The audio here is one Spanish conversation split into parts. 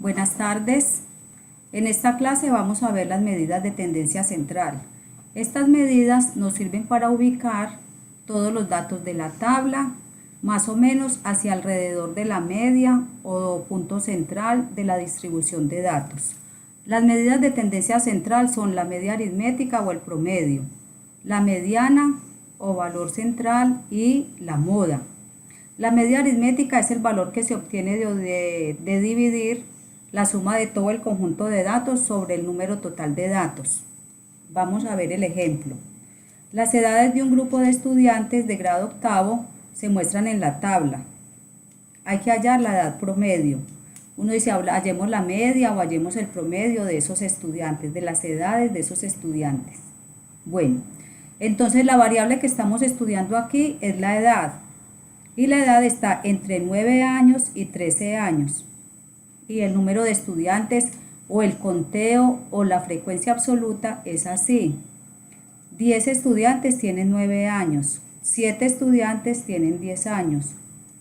Buenas tardes. En esta clase vamos a ver las medidas de tendencia central. Estas medidas nos sirven para ubicar todos los datos de la tabla, más o menos hacia alrededor de la media o punto central de la distribución de datos. Las medidas de tendencia central son la media aritmética o el promedio, la mediana o valor central y la moda. La media aritmética es el valor que se obtiene de dividir la suma de todo el conjunto de datos sobre el número total de datos. Vamos a ver el ejemplo. Las edades de un grupo de estudiantes de grado octavo se muestran en la tabla. Hay que hallar la edad promedio. Uno dice, hallemos la media o hallemos el promedio de esos estudiantes, de las edades de esos estudiantes. Bueno, entonces la variable que estamos estudiando aquí es la edad. Y la edad está entre 9 años y 13 años. Y el número de estudiantes o el conteo o la frecuencia absoluta es así. 10 estudiantes tienen 9 años, 7 estudiantes tienen 10 años,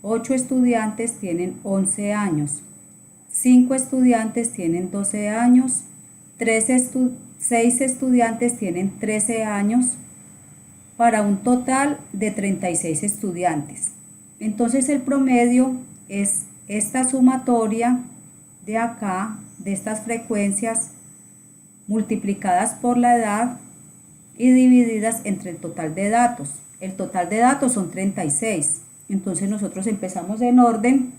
8 estudiantes tienen 11 años, 5 estudiantes tienen 12 años, 6 estudiantes tienen 13 años, para un total de 36 estudiantes. Entonces el promedio es esta sumatoria de acá, de estas frecuencias, multiplicadas por la edad y divididas entre el total de datos. El total de datos son 36. Entonces nosotros empezamos en orden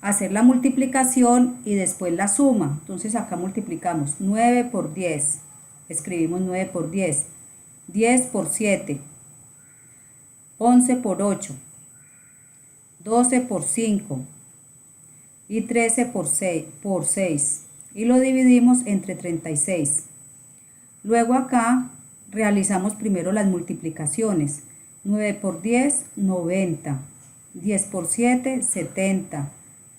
a hacer la multiplicación y después la suma. Entonces acá multiplicamos 9 por 10. Escribimos 9 por 10. 10 por 7. 11 por 8. 12 por 5 y 13 por 6 y lo dividimos entre 36. Luego acá realizamos primero las multiplicaciones. 9 por 10, 90. 10 por 7, 70.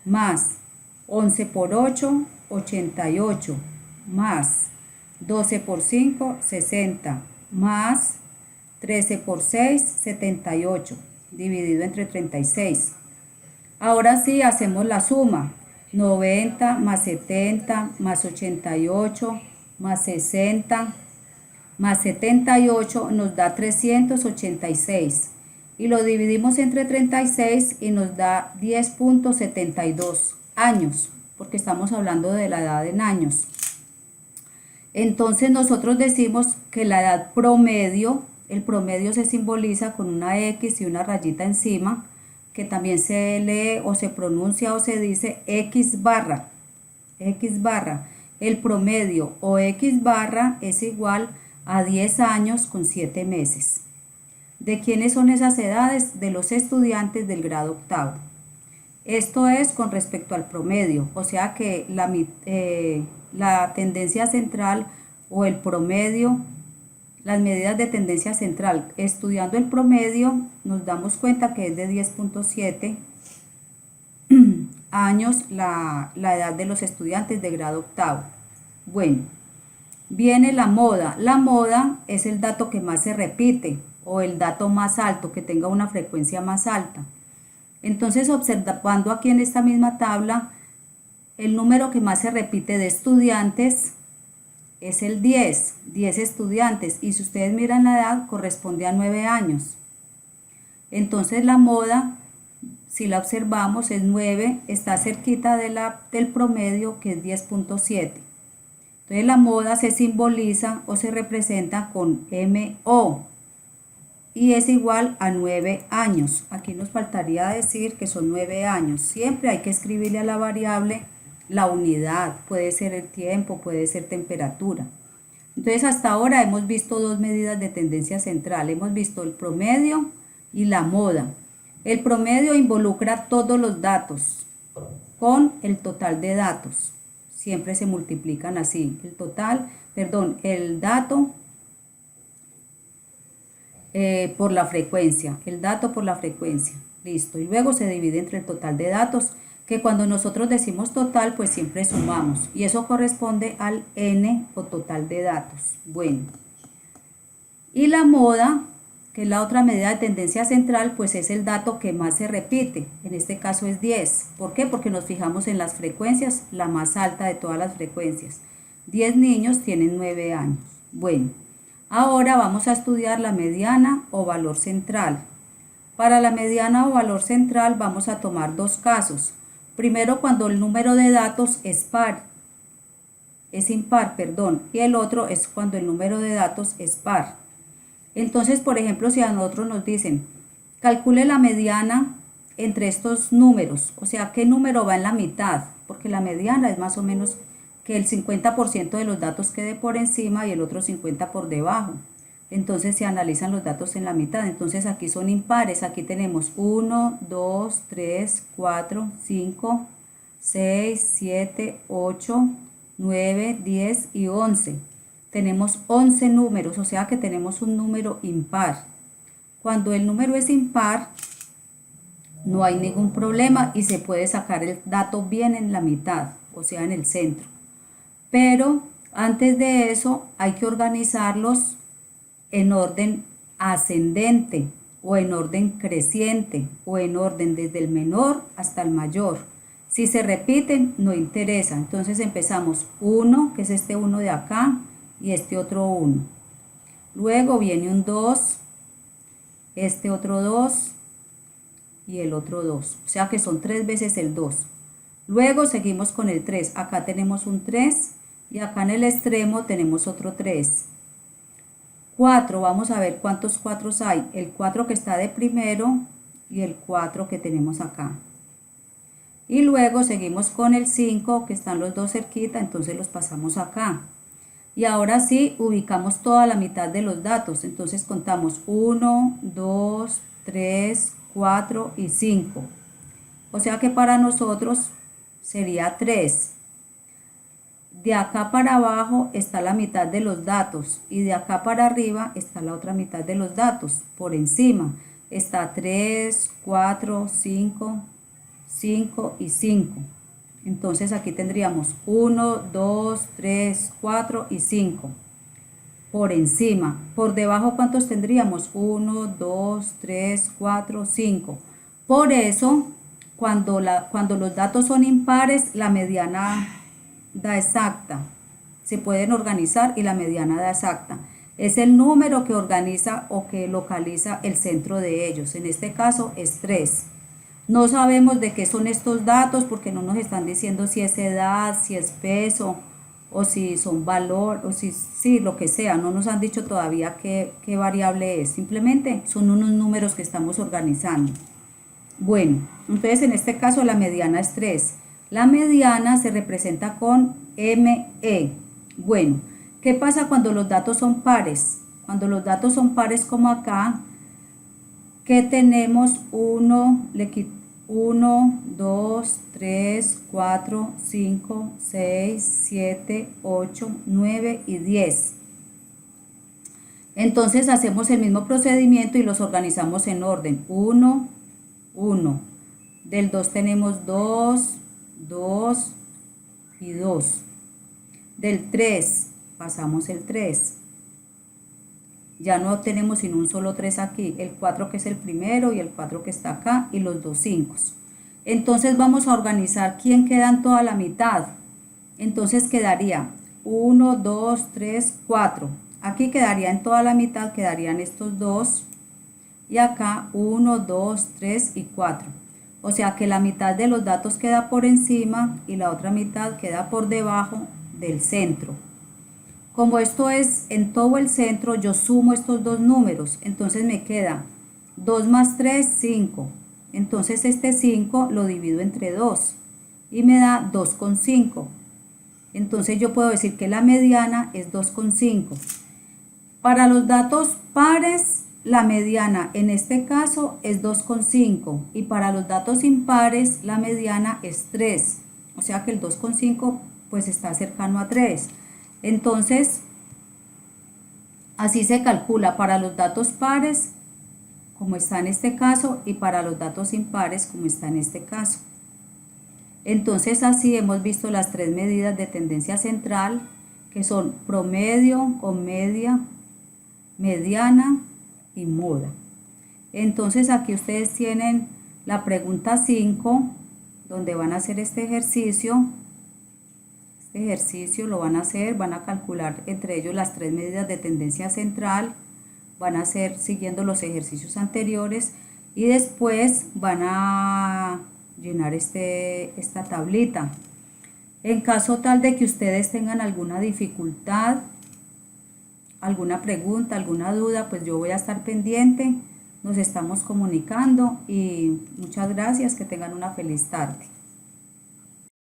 Más 11 por 8, 88. Más 12 por 5, 60. Más 13 por 6, 78. Dividido entre 36. Ahora sí hacemos la suma. 90 más 70 más 88 más 60 más 78 nos da 386. Y lo dividimos entre 36 y nos da 10.72 años, porque estamos hablando de la edad en años. Entonces nosotros decimos que la edad promedio, el promedio se simboliza con una X y una rayita encima, que también se lee o se pronuncia o se dice X barra. X barra. El promedio o X barra es igual a 10 años con 7 meses. ¿De quiénes son esas edades? De los estudiantes del grado octavo. Esto es con respecto al promedio, o sea que la tendencia central o el promedio, las medidas de tendencia central, estudiando el promedio, nos damos cuenta que es de 10.7 años la edad de los estudiantes de grado octavo. Bueno, viene la moda. La moda es el dato que más se repite o el dato más alto, que tenga una frecuencia más alta. Entonces, observando aquí en esta misma tabla, el número que más se repite de estudiantes es el 10 estudiantes, y si ustedes miran la edad, corresponde a 9 años. Entonces la moda, si la observamos, es 9, está cerquita del promedio, que es 10.7. Entonces la moda se simboliza o se representa con MO y es igual a 9 años. Aquí nos faltaría decir que son 9 años. Siempre hay que escribirle a la variable la unidad, puede ser el tiempo, puede ser temperatura. Entonces hasta ahora hemos visto dos medidas de tendencia central. Hemos visto el promedio y la moda. El promedio involucra todos los datos con el total de datos. Siempre se multiplican así. El dato por la frecuencia. El dato por la frecuencia. Listo. Y luego se divide entre el total de datos, que cuando nosotros decimos total, pues siempre sumamos, y eso corresponde al n o total de datos. Bueno, y la moda, que es la otra medida de tendencia central, pues es el dato que más se repite. En este caso es 10. ¿Por qué? Porque nos fijamos en las frecuencias, la más alta de todas las frecuencias. 10 niños tienen 9 años. Bueno, ahora vamos a estudiar la mediana o valor central. Para la mediana o valor central vamos a tomar dos casos. Primero, cuando el número de datos es impar, y el otro es cuando el número de datos es par. Entonces, por ejemplo, si a nosotros nos dicen, calcule la mediana entre estos números, o sea, ¿qué número va en la mitad? Porque la mediana es más o menos que el 50% de los datos quede por encima y el otro 50% por debajo. Entonces se analizan los datos en la mitad. Entonces aquí son impares. Aquí tenemos 1, 2, 3, 4, 5, 6, 7, 8, 9, 10 y 11. Tenemos 11 números, o sea que tenemos un número impar. Cuando el número es impar, no hay ningún problema y se puede sacar el dato bien en la mitad, o sea en el centro. Pero antes de eso hay que organizarlos en orden ascendente o en orden creciente o en orden desde el menor hasta el mayor. Si se repiten, no interesa. Entonces empezamos 1, que es este 1 de acá, y este otro 1. Luego viene un 2, este otro 2 y el otro 2. O sea que son 3 veces el 2. Luego seguimos con el 3. Acá tenemos un 3 y acá en el extremo tenemos otro 3. 4, vamos a ver cuántos 4 hay. El 4 que está de primero y el 4 que tenemos acá. Y luego seguimos con el 5, que están los dos cerquita, entonces los pasamos acá. Y ahora sí, ubicamos toda la mitad de los datos. Entonces contamos 1, 2, 3, 4 y 5. O sea que para nosotros sería 3. De acá para abajo está la mitad de los datos y de acá para arriba está la otra mitad de los datos. Por encima está 3, 4, 5, 5 y 5. Entonces aquí tendríamos 1, 2, 3, 4 y 5. Por encima. Por debajo, ¿cuántos tendríamos? 1, 2, 3, 4, 5. Por eso, cuando los datos son impares, la mediana da exacta. Se pueden organizar y la mediana da exacta. Es el número que organiza o que localiza el centro de ellos. En este caso es 3. No sabemos de qué son estos datos porque no nos están diciendo si es edad, si es peso o si son valor o si lo que sea. No nos han dicho todavía qué variable es. Simplemente son unos números que estamos organizando. Bueno, entonces en este caso la mediana es 3. La mediana se representa con ME. Bueno, ¿qué pasa cuando los datos son pares? Cuando los datos son pares como acá, que tenemos 1, 2, 3, 4, 5, 6, 7, 8, 9 y 10. Entonces hacemos el mismo procedimiento y los organizamos en orden. 1, 1. Del 2 tenemos 2, 2 y 2. Del 3 pasamos el 3. Ya no tenemos sino un solo 3 aquí, el 4 que es el primero y el 4 que está acá y los dos 5. Entonces vamos a organizar quién queda en toda la mitad. Entonces quedaría 1, 2, 3, 4. Aquí quedaría en toda la mitad, quedarían estos dos. Y acá 1, 2, 3 y 4. O sea que la mitad de los datos queda por encima y la otra mitad queda por debajo del centro. Como esto es en todo el centro, yo sumo estos dos números. Entonces me queda 2 más 3, 5. Entonces este 5 lo divido entre 2 y me da 2,5. Entonces yo puedo decir que la mediana es 2,5. Para los datos pares, la mediana en este caso es 2,5 y para los datos impares la mediana es 3. O sea que el 2,5 pues está cercano a 3. Entonces, así se calcula para los datos pares, como está en este caso, y para los datos impares, como está en este caso. Entonces, así hemos visto las tres medidas de tendencia central, que son promedio o media, mediana y moda. Entonces aquí ustedes tienen la pregunta 5, donde van a hacer este ejercicio. Este ejercicio lo van a hacer, van a calcular entre ellos las 3 medidas de tendencia central, van a hacer siguiendo los ejercicios anteriores y después van a llenar esta tablita. En caso tal de que ustedes tengan alguna dificultad, alguna pregunta, alguna duda, pues yo voy a estar pendiente. Nos estamos comunicando y muchas gracias, que tengan una feliz tarde.